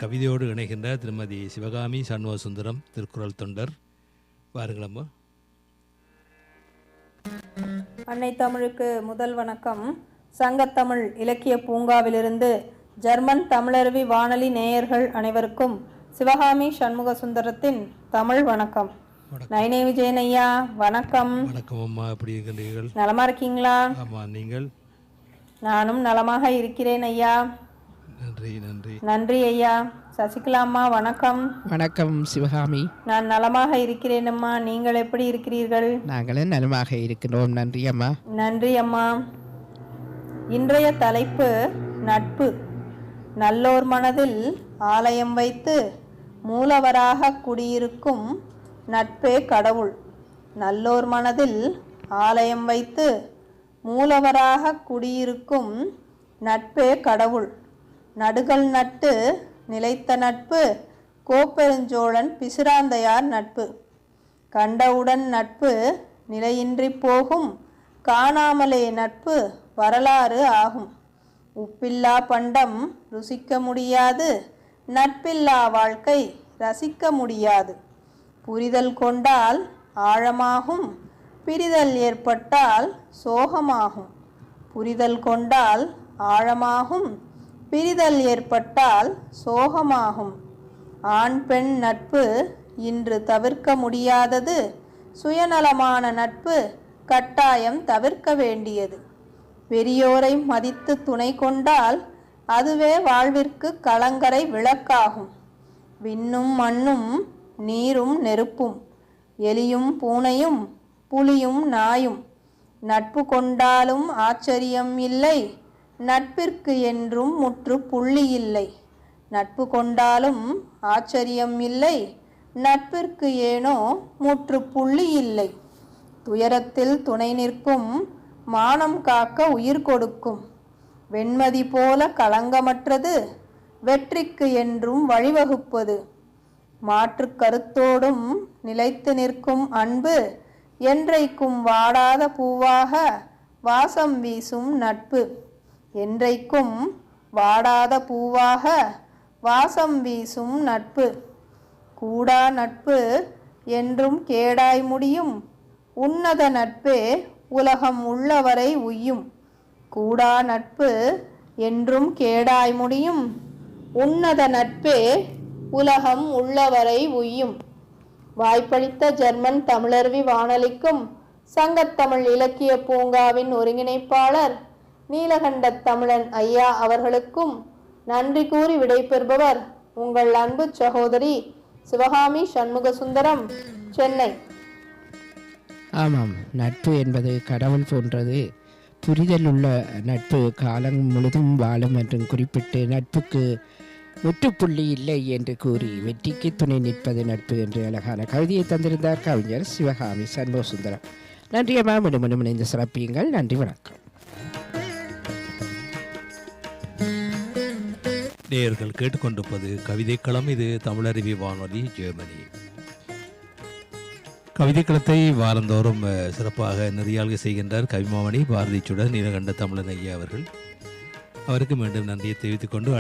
கவிதையோடு இணைகின்ற திருமதி சிவகாமி சண்முகசுந்தரம், திருக்குறள் தொண்டர். வாருங்களம்மா. அன்னை தமிழுக்கு முதல் வணக்கம். சங்கத்தமிழ் இலக்கிய பூங்காவிலிருந்து ஜெர்மன் தமிழருவி வானொலி நேயர்கள் அனைவருக்கும் சிவகாமி சண்முகசுந்தரத்தின் தமிழ் வணக்கம். நைனே விஜயன் ஐயா, வணக்கம். வணக்கம் அம்மா, எப்படி இருக்கிறீர்கள்? நலமா இருக்கீங்களா? ஆமாம், நீங்கள்? நானும் நலமாக இருக்கிறேன் ஐயா. நன்றி நன்றி. நன்றி ஐயா. சசிகலா அம்மா, வணக்கம். வணக்கம் சிவகாமி. நான் நலமாக இருக்கிறேன் அம்மா, நீங்கள் எப்படி இருக்கிறீர்கள்? நாங்களும் நலமாக இருக்கிறோம். நன்றி அம்மா. நன்றி அம்மா. இன்றைய தலைப்பு நட்பு. நல்லோர் மனதில் ஆலயம் வைத்து மூலவராக குடியிருக்கும் நட்பே கடவுள். நல்லோர் மனதில் ஆலயம் வைத்து மூலவராக குடியிருக்கும் நட்பே கடவுள். நடுகள் நட்டு நிலைத்த நட்பு கோப்பெருஞ்சோழன் பிசிராந்தையார் நட்பு. கண்டவுடன் நட்பு நிலையின்றி போகும், காணாமலே நட்பு வரலாறு ஆகும். உப்பில்லா பண்டம் ருசிக்க முடியாது, நட்பில்லா வாழ்க்கை ரசிக்க முடியாது. புரிதல் கொண்டால் ஆழமாகும், பிரிதல் ஏற்பட்டால் சோகமாகும். புரிதல் கொண்டால் ஆழமாகும், பிரிதல் ஏற்பட்டால் சோகமாகும். ஆண் பெண் நட்பு இன்று தவிர்க்க முடியாதது, சுயநலமான நட்பு கட்டாயம் தவிர்க்க வேண்டியது. பெரியோரை மதித்து துணை கொண்டால் அதுவே வாழ்விற்கு கலங்கரை விளக்காகும். விண்ணும் மண்ணும் நீரும் நெருப்பும், எலியும் பூனையும் புலியும் நாயும் நட்பு கொண்டாலும் ஆச்சரியம் இல்லை, நட்பிற்கு என்றும் முற்று புள்ளி இல்லை. நட்பு கொண்டாலும் ஆச்சரியம் இல்லை, நட்பிற்கு ஏனோ முற்று புள்ளி இல்லை. துயரத்தில் துணை நிற்கும், மானம் காக்க உயிர் கொடுக்கும். வெண்மதி போல களங்கமற்றது, வெற்றிக்கு என்றும் வழிவகுப்பது. மாற்று கருத்தோடும் நிலைத்து நிற்கும் அன்பு, என்றைக்கும் வாடாத பூவாக வாசம் வீசும் நட்பு. என்றைக்கும் வாடாத பூவாக வாசம் வீசும் நட்பு. கூடா நட்பு என்றும் கேடாய் முடியும், உன்னத நட்பே உலகம் உள்ளவரை உய்யும். கூடா நட்பு என்றும் கேடாய் முடியும், உன்னத நட்பே உலகம் உள்ளவரை உய்யும். வாய்ப்பளித்த ஜெர்மன் தமிழருவி வானொலிக்கும் சங்கத்தமிழ் இலக்கிய பூங்காவின் ஒருங்கிணைப்பாளர் நீலகண்ட தமிழன் ஐயா அவர்களுக்கும் நன்றி கூறி விடைபெறுபவர் உங்கள் அன்பு சகோதரி சிவகாமி சண்முகசுந்தரம், சென்னை. ஆமாம், நட்பு என்பது கடவுள் போன்றது. புரிதல் உள்ள நட்பு காலம் முழுதும் வாழும் என்றும் குறிப்பிட்டு, நட்புக்கு முற்றுப்புள்ளி இல்லை என்று கூறி வெற்றிக்கு துணை நிற்பது நட்பு என்று அழகான கவிதையை தந்திருந்தார் கவிஞர் சிவகாமி சண்முகசுந்தரம். நன்றி அம்மா. மீண்டும் இணைந்து சிறப்பியுங்கள். நன்றி, வணக்கம். நேயர்கள் கேட்டுக்கொண்டிருப்பது கவிதைக்களம். இது தமிழருவி வானொலி, ஜெர்மனி. கவிதைக்களத்தை வாரந்தோறும் சிறப்பாக நெறியாள்கை செய்கின்றார் கவிமாமணி பாரதிச்சுடர் நீலகண்ட தமிழன் ஐயா அவர்கள். அவருக்கு மீண்டும் நன்றியை தெரிவித்துக் கொண்டு